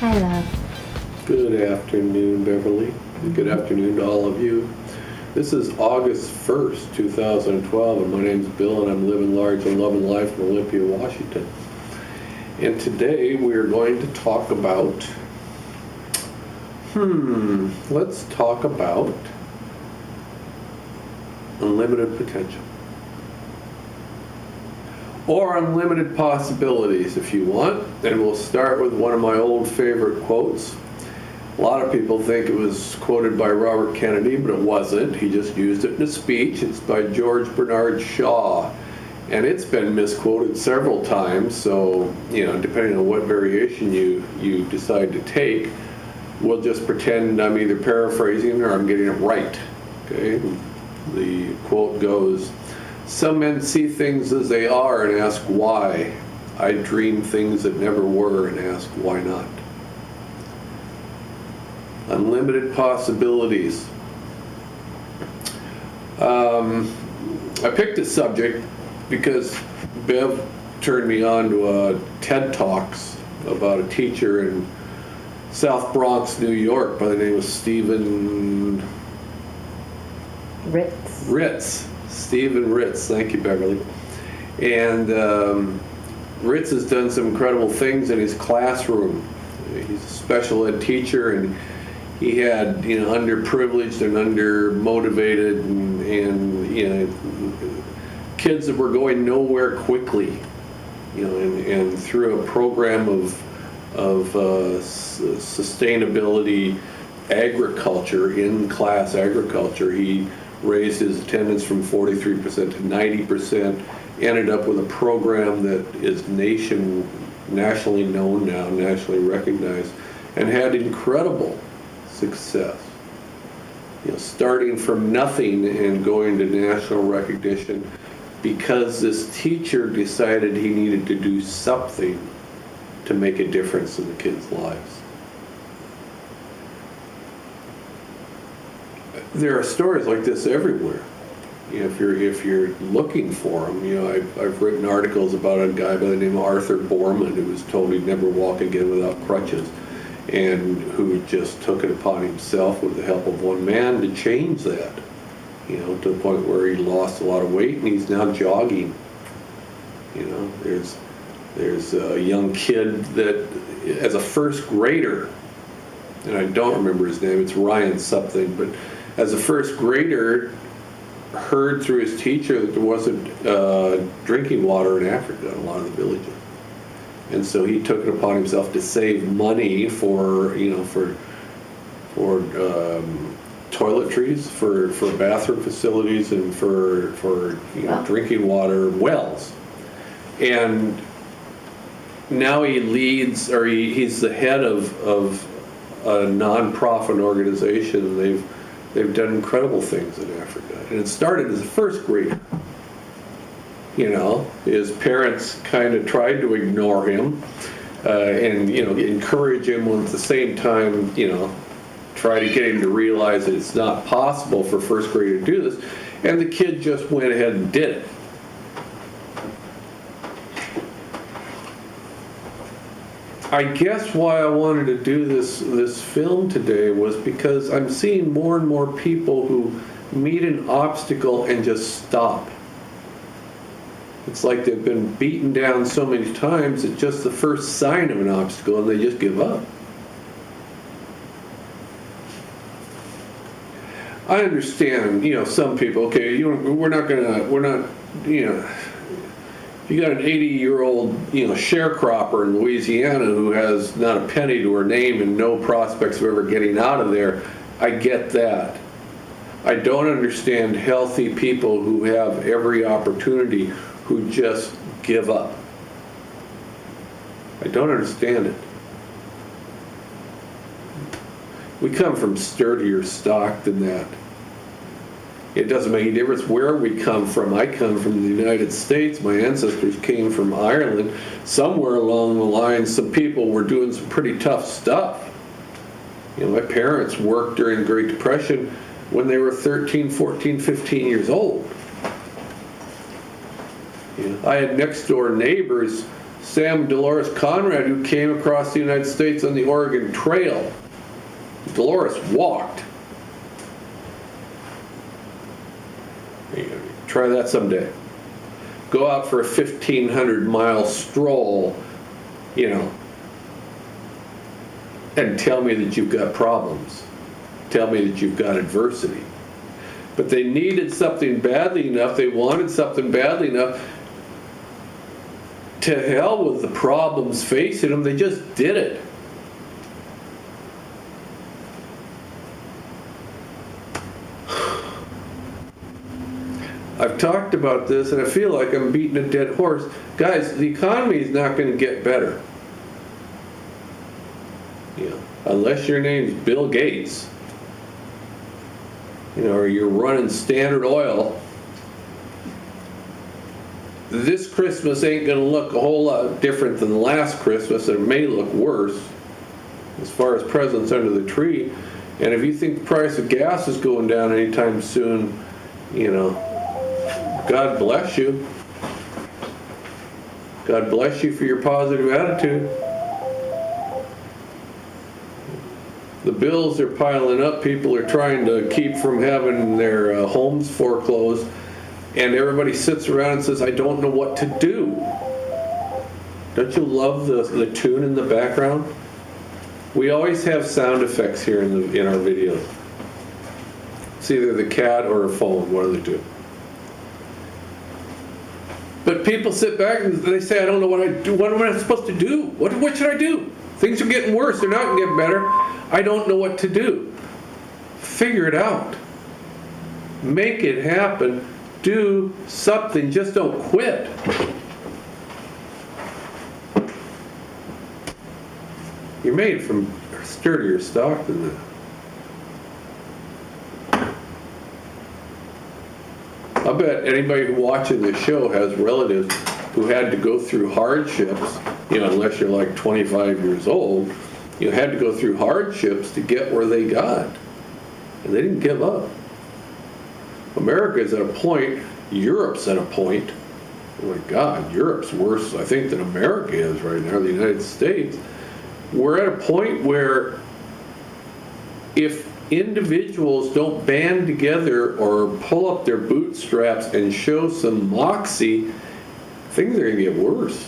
Hi, love. Good afternoon, Beverly. Good afternoon to all of you. This is August 1st, 2012, and my name's Bill, and I'm living large and loving life in Olympia, Washington. And today we're going to talk about, let's talk about unlimited potential. Or unlimited possibilities, if you want. And we'll start with one of my old favorite quotes. A lot of people think it was quoted by Robert Kennedy, but it wasn't. He just used it in a speech. It's by George Bernard Shaw. And it's been misquoted several times, so, depending on what variation you decide to take, we'll just pretend I'm either paraphrasing or I'm getting it right. Okay? The quote goes, "Some men see things as they are and ask why. I dream things that never were and ask why not." Unlimited possibilities. I picked this subject because Bev turned me on to a TED Talks about a teacher in South Bronx, New York, by the name of Stephen Ritz. Stephen Ritz. Thank you, Beverly. And Ritz has done some incredible things in his classroom. He's a special ed teacher, and he had underprivileged and undermotivated and kids that were going nowhere quickly, and through a program of sustainability agriculture, in-class agriculture, he raised his attendance from 43% to 90%, ended up with a program that is nationally known now, nationally recognized, and had incredible success. Starting from nothing and going to national recognition because this teacher decided he needed to do something to make a difference in the kids' lives. There are stories like this everywhere. If you're looking for them, I've written articles about a guy by the name of Arthur Borman who was told he'd never walk again without crutches, and who just took it upon himself with the help of one man to change that, to the point where he lost a lot of weight and he's now jogging. There's a young kid that, as a first grader, and I don't remember his name, it's Ryan something, but as a first grader, heard through his teacher that there wasn't drinking water in Africa in a lot of the villages. And so he took it upon himself to save money for toiletries, for bathroom facilities, and for drinking water wells. And now he leads, or he's the head of a nonprofit organization. They've done incredible things in Africa. And it started as a first grader. His parents kind of tried to ignore him and, encourage him, while at the same time, try to get him to realize that it's not possible for first grader to do this. And the kid just went ahead and did it. I guess why I wanted to do this film today was because I'm seeing more and more people who meet an obstacle and just stop. It's like they've been beaten down so many times at just the first sign of an obstacle and they just give up. I understand, some people, okay, you got an 80-year-old, sharecropper in Louisiana who has not a penny to her name and no prospects of ever getting out of there. I get that. I don't understand healthy people who have every opportunity who just give up. I don't understand it. We come from sturdier stock than that. It doesn't make any difference where we come from. I come from the United States. My ancestors came from Ireland. Somewhere along the line, some people were doing some pretty tough stuff. My parents worked during the Great Depression when they were 13, 14, 15 years old. I had next door neighbors Sam and Dolores Conrad, who came across the United States on the Oregon Trail. Dolores walked. Try that someday. Go out for a 1,500-mile stroll, and tell me that you've got problems. Tell me that you've got adversity. But they needed something badly enough, they wanted something badly enough, to hell with the problems facing them, they just did it. I've talked about this and I feel like I'm beating a dead horse. Guys, the economy is not going to get better. Unless your name's Bill Gates, or you're running Standard Oil. This Christmas ain't going to look a whole lot different than last Christmas. It may look worse as far as presents under the tree. And if you think the price of gas is going down anytime soon, God bless you. God bless you for your positive attitude. The bills are piling up. People are trying to keep from having their homes foreclosed. And everybody sits around and says, I don't know what to do. Don't you love the tune in the background? We always have sound effects here in our videos. It's either the cat or a phone, one of the two. But people sit back and they say, I don't know what I do. What am I supposed to do? What should I do? Things are getting worse. They're not going to get better. I don't know what to do. Figure it out. Make it happen. Do something. Just don't quit. You're made from sturdier stock than that. I bet anybody who watching this show has relatives who had to go through hardships, unless you're like 25 years old, had to go through hardships to get where they got. And they didn't give up. America's at a point, Europe's at a point, oh my God, Europe's worse, I think, than America is right now, the United States. We're at a point where if individuals don't band together or pull up their bootstraps and show some moxie, things are going to get worse.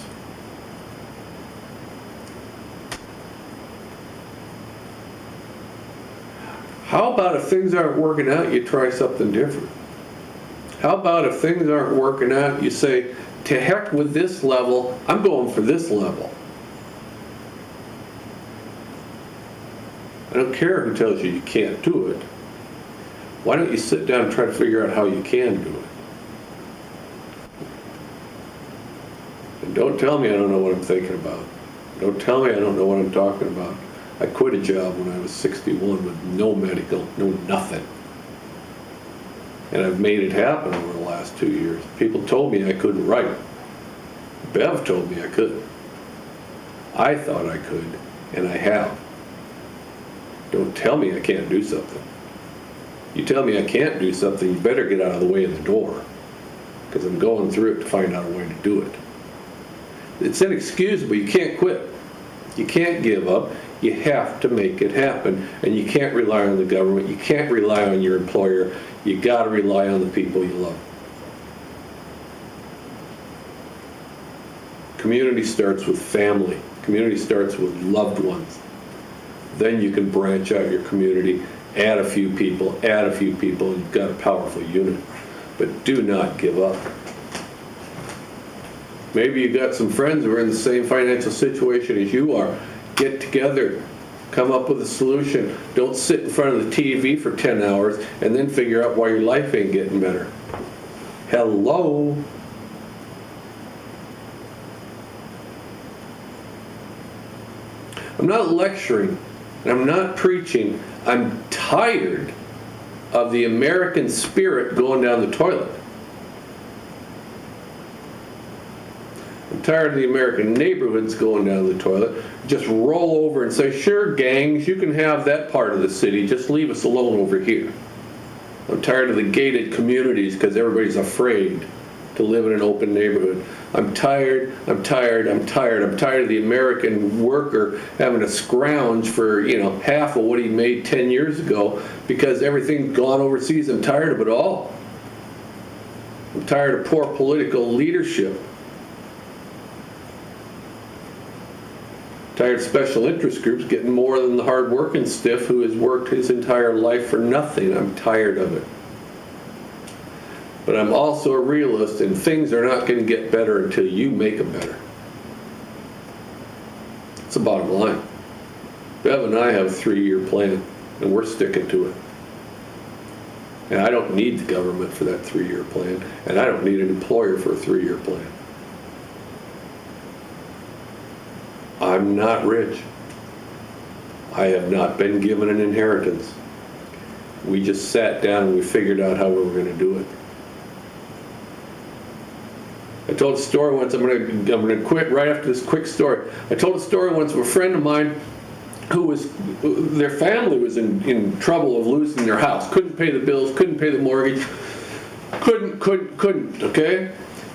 How about if things aren't working out, you try something different? How about if things aren't working out, you say, to heck with this level, I'm going for this level. I don't care who tells you you can't do it. Why don't you sit down and try to figure out how you can do it? And don't tell me I don't know what I'm thinking about. Don't tell me I don't know what I'm talking about. I quit a job when I was 61 with no medical, no nothing. And I've made it happen over the last 2 years. People told me I couldn't write. Bev told me I could. I thought I could, and I have. Don't tell me I can't do something. You tell me I can't do something, you better get out of the way of the door, because I'm going through it to find out a way to do it. It's inexcusable. You can't quit. You can't give up. You have to make it happen. And you can't rely on the government. You can't rely on your employer. You got to rely on the people you love. Community starts with family. Community starts with loved ones. Then you can branch out your community, add a few people, and you've got a powerful unit. But do not give up. Maybe you got some friends who are in the same financial situation as you are. Get together. Come up with a solution. Don't sit in front of the TV for 10 hours and then figure out why your life ain't getting better. Hello? I'm not lecturing, and I'm not preaching. I'm tired of the American spirit going down the toilet. I'm tired of the American neighborhoods going down the toilet. Just roll over and say, sure, gangs, you can have that part of the city. Just leave us alone over here. I'm tired of the gated communities because everybody's afraid to live in an open neighborhood. I'm tired of the American worker having to scrounge for, half of what he made 10 years ago because everything's gone overseas. I'm tired of it all. I'm tired of poor political leadership. Tired of special interest groups getting more than the hard-working stiff who has worked his entire life for nothing. I'm tired of it. But I'm also a realist, and things are not going to get better until you make them better. It's the bottom line. Bev and I have a 3-year plan, and we're sticking to it. And I don't need the government for that 3-year plan, and I don't need an employer for a 3-year plan. I'm not rich. I have not been given an inheritance. We just sat down and we figured out how we were going to do it. I told a story once. I'm going to quit right after this quick story. I told a story once of a friend of mine their family was in trouble of losing their house. Couldn't pay the bills, couldn't pay the mortgage, couldn't, okay?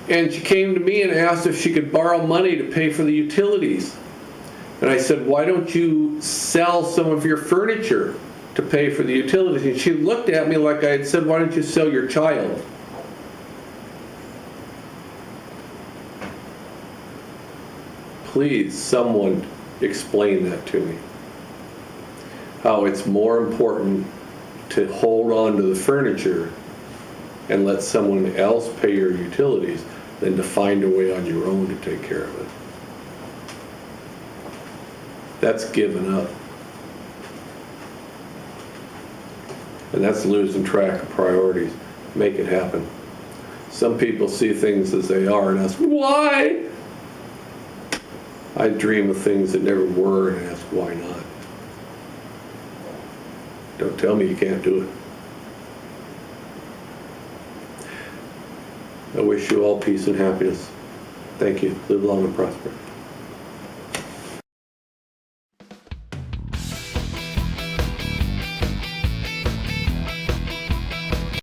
And she came to me and asked if she could borrow money to pay for the utilities. And I said, why don't you sell some of your furniture to pay for the utilities? And she looked at me like I had said, why don't you sell your child? Please, someone explain that to me. How it's more important to hold on to the furniture and let someone else pay your utilities than to find a way on your own to take care of it. That's giving up. And that's losing track of priorities. Make it happen. Some people see things as they are and ask, why? I dream of things that never were and ask, why not? Don't tell me you can't do it. I wish you all peace and happiness. Thank you. Live long and prosper.